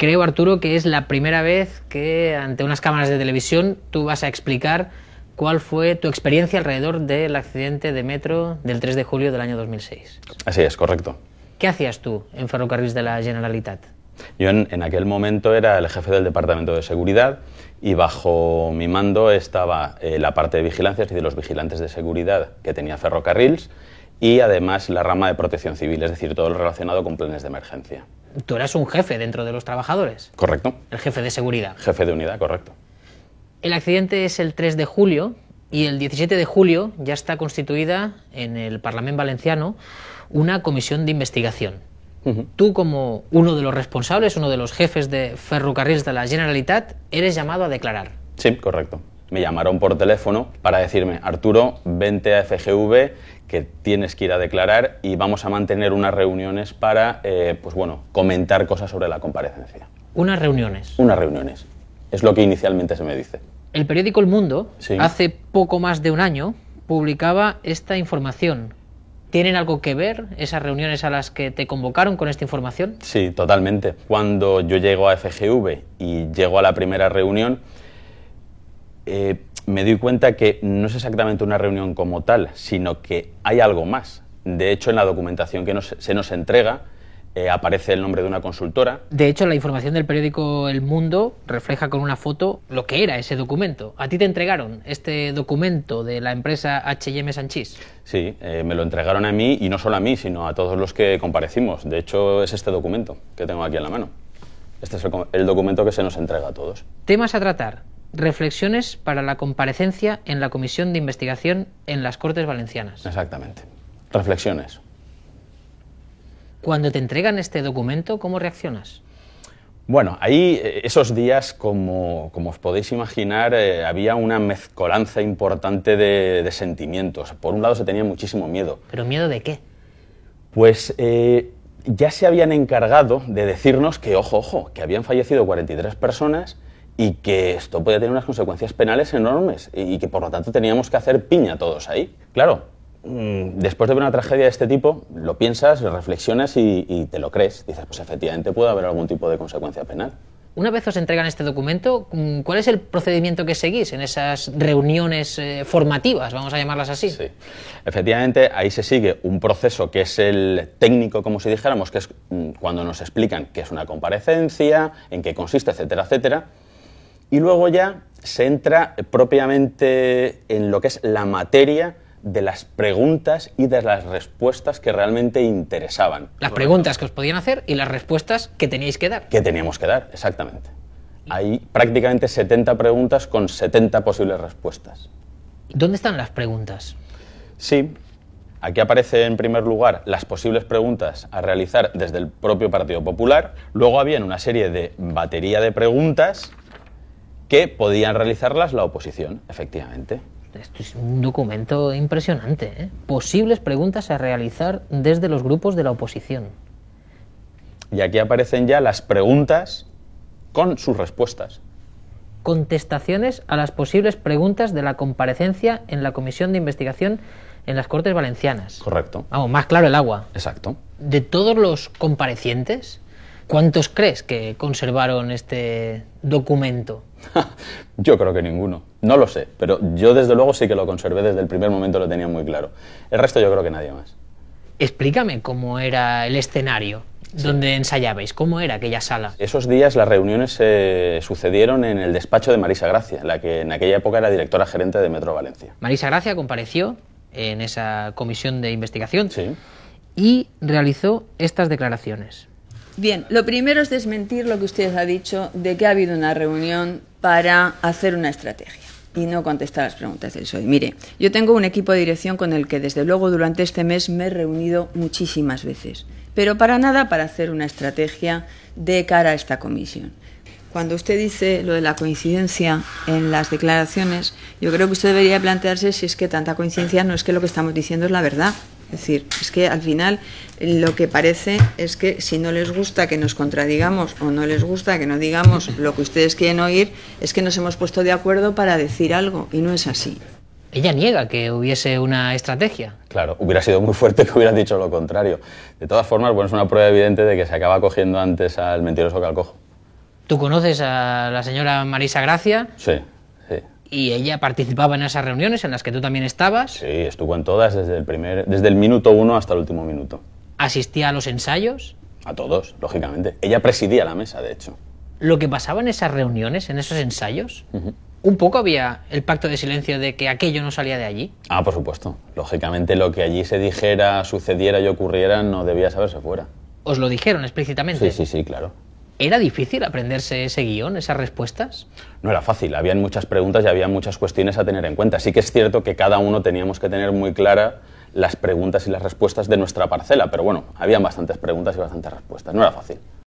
Creo, Arturo, que es la primera vez que ante unas cámaras de televisión tú vas a explicar cuál fue tu experiencia alrededor del accidente de metro del 3 de julio del año 2006. Así es, correcto. ¿Qué hacías tú en Ferrocarrils de la Generalitat? Yo en aquel momento era el jefe del departamento de seguridad y bajo mi mando estaba la parte de vigilancia, es decir, los vigilantes de seguridad que tenía Ferrocarrils y además la rama de protección civil, es decir, todo lo relacionado con planes de emergencia. Tú eras un jefe dentro de los trabajadores. Correcto. El jefe de seguridad. Jefe de unidad, correcto. El accidente es el 3 de julio y el 17 de julio ya está constituida en el Parlamento Valenciano una comisión de investigación. Tú, como uno de los responsables, uno de los jefes de Ferrocarrils de la Generalitat, eres llamado a declarar. Sí, correcto. Me llamaron por teléfono para decirme: Arturo, vente a FGV, que tienes que ir a declarar y vamos a mantener unas reuniones para, pues bueno, comentar cosas sobre la comparecencia. ¿Unas reuniones? Unas reuniones. Es lo que inicialmente se me dice. El periódico El Mundo, sí, hace poco más de un año, publicaba esta información. ¿Tienen algo que ver esas reuniones a las que te convocaron con esta información? Sí, totalmente. Cuando yo llego a FGV y llego a la primera reunión, me doy cuenta que no es exactamente una reunión como tal, sino que hay algo más. De hecho, en la documentación que se nos entrega aparece el nombre de una consultora. De hecho, la información del periódico El Mundo refleja con una foto lo que era ese documento. ¿A ti te entregaron este documento de la empresa H&M Sanchís? Sí, me lo entregaron a mí, y no solo a mí, sino a todos los que comparecimos. De hecho, es este documento que tengo aquí en la mano. Este es el documento que se nos entrega a todos. Temas a tratar: reflexiones para la comparecencia en la Comisión de Investigación en las Cortes Valencianas. Exactamente. Reflexiones. Cuando te entregan este documento, ¿cómo reaccionas? Bueno, ahí esos días, como os podéis imaginar, había una mezcolanza importante de sentimientos. Por un lado se tenía muchísimo miedo. ¿Pero miedo de qué? Pues ya se habían encargado de decirnos que, ojo, que habían fallecido 43 personas y que esto podía tener unas consecuencias penales enormes y que por lo tanto teníamos que hacer piña todos ahí. Claro, después de ver una tragedia de este tipo, lo piensas, reflexionas y te lo crees. Dices, pues efectivamente puede haber algún tipo de consecuencia penal. Una vez os entregan este documento, ¿cuál es el procedimiento que seguís en esas reuniones formativas, vamos a llamarlas así? Sí, efectivamente ahí se sigue un proceso que es el técnico, como si dijéramos, que es cuando nos explican qué es una comparecencia, en qué consiste, etcétera, etcétera. Y luego ya se entra propiamente en lo que es la materia de las preguntas y de las respuestas que realmente interesaban. Las preguntas que os podían hacer y las respuestas que teníais que dar. Que teníamos que dar, exactamente. Hay prácticamente 70 preguntas con 70 posibles respuestas. ¿Dónde están las preguntas? Sí, aquí aparece en primer lugar las posibles preguntas a realizar desde el propio Partido Popular. Luego había una serie de batería de preguntas que podían realizarlas la oposición, efectivamente. Esto es un documento impresionante, ¿eh? Posibles preguntas a realizar desde los grupos de la oposición. Y aquí aparecen ya las preguntas con sus respuestas. Contestaciones a las posibles preguntas de la comparecencia en la Comisión de Investigación en las Cortes Valencianas. Correcto. Vamos, más claro el agua. Exacto. De todos los comparecientes, ¿cuántos crees que conservaron este documento? Yo creo que ninguno. No lo sé, pero yo desde luego sí que lo conservé desde el primer momento, lo tenía muy claro. El resto yo creo que nadie más. Explícame cómo era el escenario donde ensayabais, cómo era aquella sala. Esos días las reuniones se sucedieron en el despacho de Marisa Gracia, la que en aquella época era directora gerente de Metro Valencia. Marisa Gracia compareció en esa comisión de investigación, sí, y realizó estas declaraciones. Bien, lo primero es desmentir lo que usted ha dicho de que ha habido una reunión para hacer una estrategia y no contestar las preguntas del PSOE. Mire, yo tengo un equipo de dirección con el que desde luego durante este mes me he reunido muchísimas veces, pero para nada para hacer una estrategia de cara a esta comisión. Cuando usted dice lo de la coincidencia en las declaraciones, yo creo que usted debería plantearse si es que tanta coincidencia no es que lo que estamos diciendo es la verdad. Es decir, es que al final lo que parece es que si no les gusta que nos contradigamos o no les gusta que no digamos lo que ustedes quieren oír, es que nos hemos puesto de acuerdo para decir algo y no es así. Ella niega que hubiese una estrategia. Claro, hubiera sido muy fuerte que hubieran dicho lo contrario. De todas formas, bueno, es una prueba evidente de que se acaba cogiendo antes al mentiroso que al cojo. Tú conoces a la señora Marisa Gracia. Sí, sí. Y ella participaba en esas reuniones en las que tú también estabas. Sí, estuvo en todas desde el minuto 1 hasta el último minuto. Asistía a los ensayos. A todos, lógicamente. Ella presidía la mesa, de hecho. Lo que pasaba en esas reuniones, en esos ensayos, un poco había el pacto de silencio de que aquello no salía de allí. Ah, por supuesto. Lógicamente lo que allí se dijera, sucediera y ocurriera no debía saberse fuera. ¿Os lo dijeron explícitamente? Sí, claro. ¿Era difícil aprenderse ese guión, esas respuestas? No era fácil, habían muchas preguntas y había muchas cuestiones a tener en cuenta. Sí que es cierto que cada uno teníamos que tener muy clara las preguntas y las respuestas de nuestra parcela, pero bueno, habían bastantes preguntas y bastantes respuestas, no era fácil.